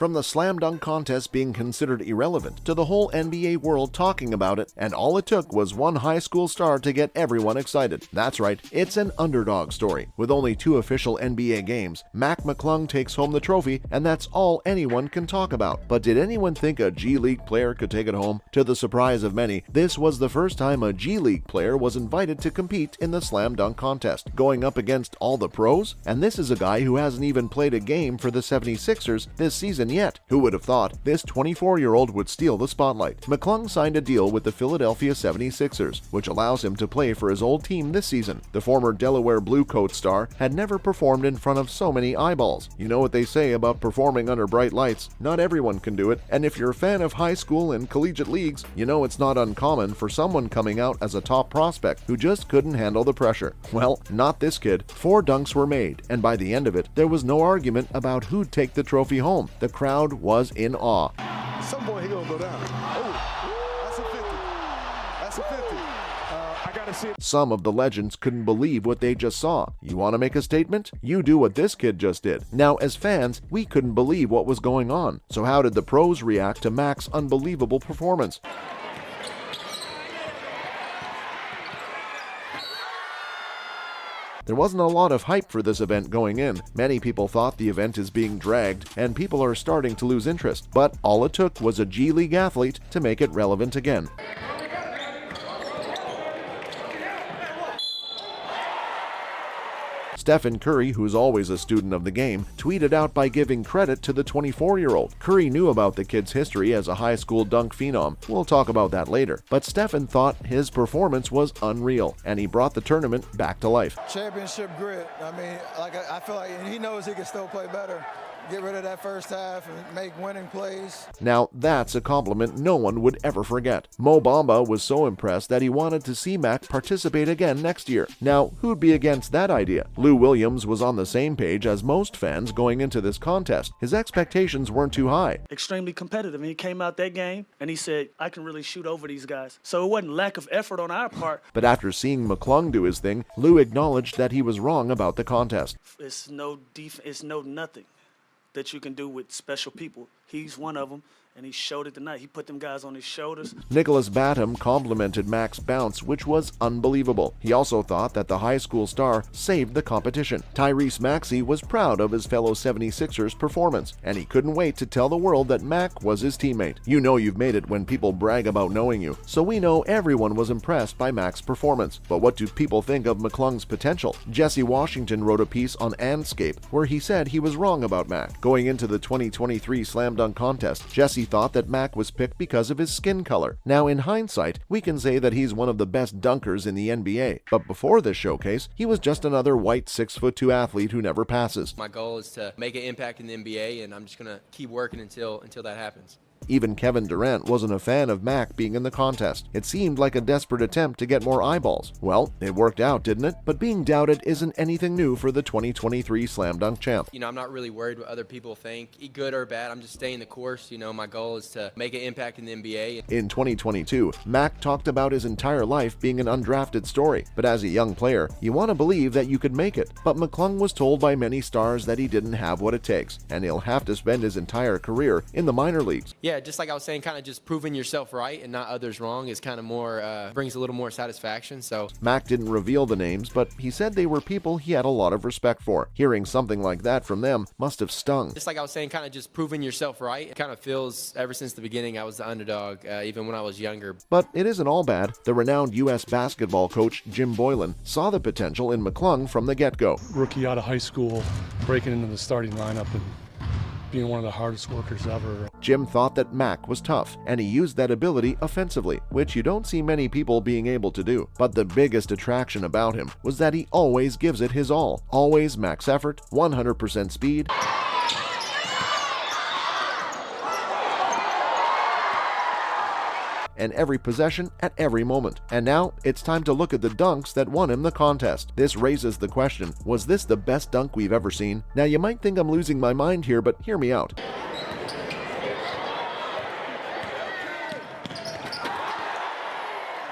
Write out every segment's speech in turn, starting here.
From the slam dunk contest being considered irrelevant to the whole NBA world talking about it, and all it took was one high school star to get everyone excited. That's right, it's an underdog story. With only 2 official NBA games, McClung takes home the trophy, and that's all anyone can talk about. But did anyone think a G League player could take it home? To the surprise of many, this was the first time a G League player was invited to compete in the slam dunk contest, going up against all the pros. And this is a guy who hasn't even played a game for the 76ers this season yet. Who would have thought this 24-year-old would steal the spotlight? McClung signed a deal with the Philadelphia 76ers, which allows him to play for his old team this season. The former Delaware Blue Coat star had never performed in front of so many eyeballs. You know what they say about performing under bright lights? Not everyone can do it, and if you're a fan of high school and collegiate leagues, you know it's not uncommon for someone coming out as a top prospect who just couldn't handle the pressure. Well, not this kid. 4 dunks were made, and by the end of it, there was no argument about who'd take the trophy home. The crowd was in awe. Some boy, he gonna go down. Oh, that's a 50. That's a 50. I gotta see it. Some of the legends couldn't believe what they just saw. You want to make a statement? You do what this kid just did. Now, as fans, we couldn't believe what was going on. So how did the pros react to Mac's unbelievable performance? There wasn't a lot of hype for this event going in. Many people thought the event is being dragged, and people are starting to lose interest. But all it took was a G League athlete to make it relevant again. Stephen Curry, who's always a student of the game, tweeted out by giving credit to the 24-year-old. Curry knew about the kid's history as a high school dunk phenom. We'll talk about that later. But Stephen thought his performance was unreal, and he brought the tournament back to life. Championship grit. I mean, I feel like he knows he can still play better. Get rid of that first half and make winning plays. Now, that's a compliment no one would ever forget. Mo Bamba was so impressed that he wanted to see Mac participate again next year. Now, who'd be against that idea? Lou Williams was on the same page as most fans going into this contest. His expectations weren't too high. Extremely competitive, and he came out that game and he said, I can really shoot over these guys. So it wasn't lack of effort on our part. But after seeing McClung do his thing, Lou acknowledged that he was wrong about the contest. It's no nothing that you can do with special people. He's one of them, and he showed it tonight. He put them guys on his shoulders. Nicholas Batum complimented Mac's bounce, which was unbelievable. He also thought that the high school star saved the competition. Tyrese Maxey was proud of his fellow 76ers performance, and he couldn't wait to tell the world that Mac was his teammate. You know you've made it when people brag about knowing you, so we know everyone was impressed by Mac's performance. But what do people think of McClung's potential? Jesse Washington wrote a piece on Anscape where he said he was wrong about Mac. Going into the 2023 Slam Dunk contest, Jesse thought that Mac was picked because of his skin color. Now, in hindsight, we can say that he's one of the best dunkers in the NBA. But before this showcase, he was just another white 6'2" athlete who never passes. My goal is to make an impact in the NBA, and I'm just going to keep working until that happens. Even Kevin Durant wasn't a fan of Mac being in the contest. It seemed like a desperate attempt to get more eyeballs. Well, it worked out, didn't it? But being doubted isn't anything new for the 2023 Slam Dunk champ. You know, I'm not really worried what other people think, good or bad. I'm just staying the course. You know, my goal is to make an impact in the NBA. In 2022, Mac talked about his entire life being an undrafted story. But as a young player, you want to believe that you could make it. But McClung was told by many stars that he didn't have what it takes, and he'll have to spend his entire career in the minor leagues. Yeah, just like I was saying, kind of just proving yourself right and not others wrong is kind of more, brings a little more satisfaction. So Mac didn't reveal the names, but he said they were people he had a lot of respect for. Hearing something like that from them must have stung. Just like I was saying, kind of just proving yourself right. It kind of feels, ever since the beginning, I was the underdog, even when I was younger. But it isn't all bad. The renowned U.S. basketball coach Jim Boylan saw the potential in McClung from the get-go. Rookie out of high school, breaking into the starting lineup and being one of the hardest workers ever. Jim thought that Mac was tough, and he used that ability offensively, which you don't see many people being able to do. But the biggest attraction about him was that he always gives it his all. Always max effort, 100% speed, and every possession at every moment. And now it's time to look at the dunks that won him the contest. This raises the question, was this the best dunk we've ever seen? Now you might think I'm losing my mind here, but hear me out.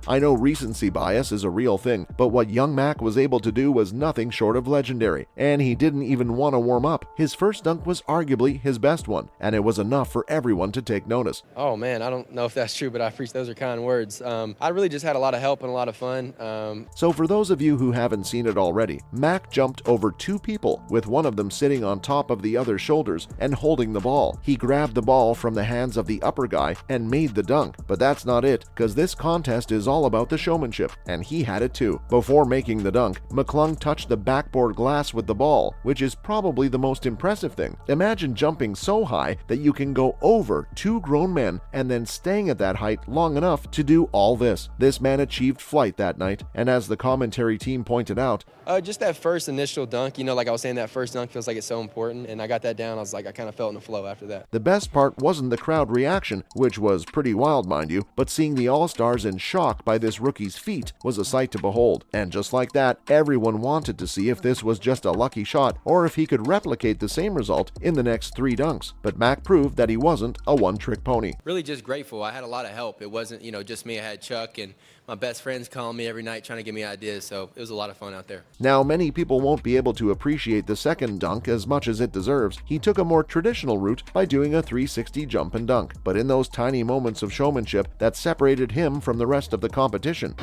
I know recency bias is a real thing, but what young Mac was able to do was nothing short of legendary, and he didn't even want to warm up. His first dunk was arguably his best one, and it was enough for everyone to take notice. Oh man, I don't know if that's true, but I appreciate those are kind words. I really just had a lot of help and a lot of fun. So for those of you who haven't seen it already, Mac jumped over two people, with one of them sitting on top of the other's shoulders and holding the ball. He grabbed the ball from the hands of the upper guy and made the dunk. But that's not it, because this contest is all about the showmanship, and he had it too. Before making the dunk, McClung touched the backboard glass with the ball, which is probably the most impressive thing. Imagine jumping so high that you can go over two grown men and then staying at that height long enough to do all this. This man achieved flight that night, and as the commentary team pointed out, just that first initial dunk, like I was saying, that first dunk feels like it's so important, and I got that down. I was like, I kind of felt in the flow after that. the best part wasn't the crowd reaction, which was pretty wild, mind you, but seeing the All-Stars in shock by this rookie's feat was a sight to behold. And just like that, everyone wanted to see if this was just a lucky shot or if he could replicate the same result in the next 3 dunks. But Mac proved that he wasn't a one-trick pony. Really just grateful. I had a lot of help. It wasn't, just me. I had Chuck and my best friends calling me every night trying to give me ideas, so it was a lot of fun out there. Now, many people won't be able to appreciate the second dunk as much as it deserves. He took a more traditional route by doing a 360 jump and dunk, but in those tiny moments of showmanship that separated him from the rest of the competition.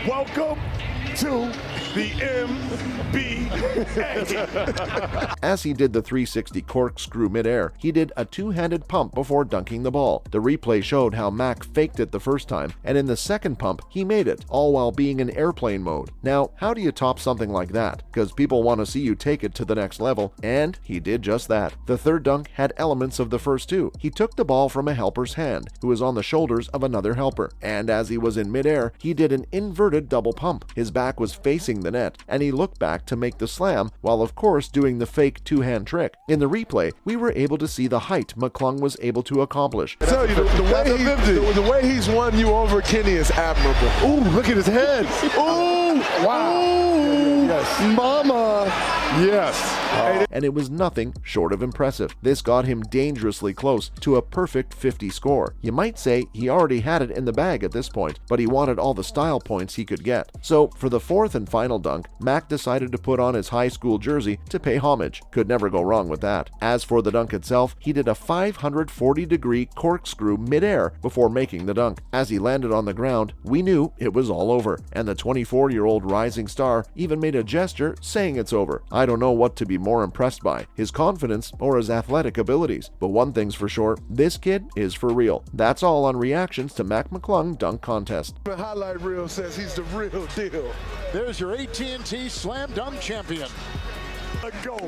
Welcome to the NBA. As he did the 360 corkscrew midair, he did a two-handed pump before dunking the ball. The replay showed how Mac faked it the first time, and in the second pump, he made it, all while being in airplane mode. Now, how do you top something like that? Because people want to see you take it to the next level, and he did just that. The third dunk had elements of the first two. He took the ball from a helper's hand, who was on the shoulders of another helper, and as he was in midair, he did an inverted double pump. His back was facing the net, and he looked back to make the slam, while of course doing the fake two-hand trick. In the replay, we were able to see the height McClung was able to accomplish. I tell you, the way he's won you over, Kenny, is admirable. Ooh, look at his head. Ooh, wow. Ooh, yes. Mama. Yes. And it was nothing short of impressive. This got him dangerously close to a perfect 50 score. You might say he already had it in the bag at this point, but he wanted all the style points he could get. So for the fourth and final dunk, Mac decided to put on his high school jersey to pay homage. Could never go wrong with that. As for the dunk itself, he did a 540-degree corkscrew midair before making the dunk. As he landed on the ground, we knew it was all over, and the 24-year-old rising star even made a gesture saying it's over. I don't know what to be more impressed by, his confidence or his athletic abilities, but one thing's for sure, this kid is for real. That's all on reactions to Mac McClung dunk contest. The highlight reel says he's the real deal. There's your AT&T Slam Dunk champion. Go.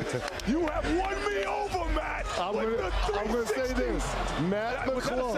You have won me over, Matt. I'm going to say this. Matt McClung.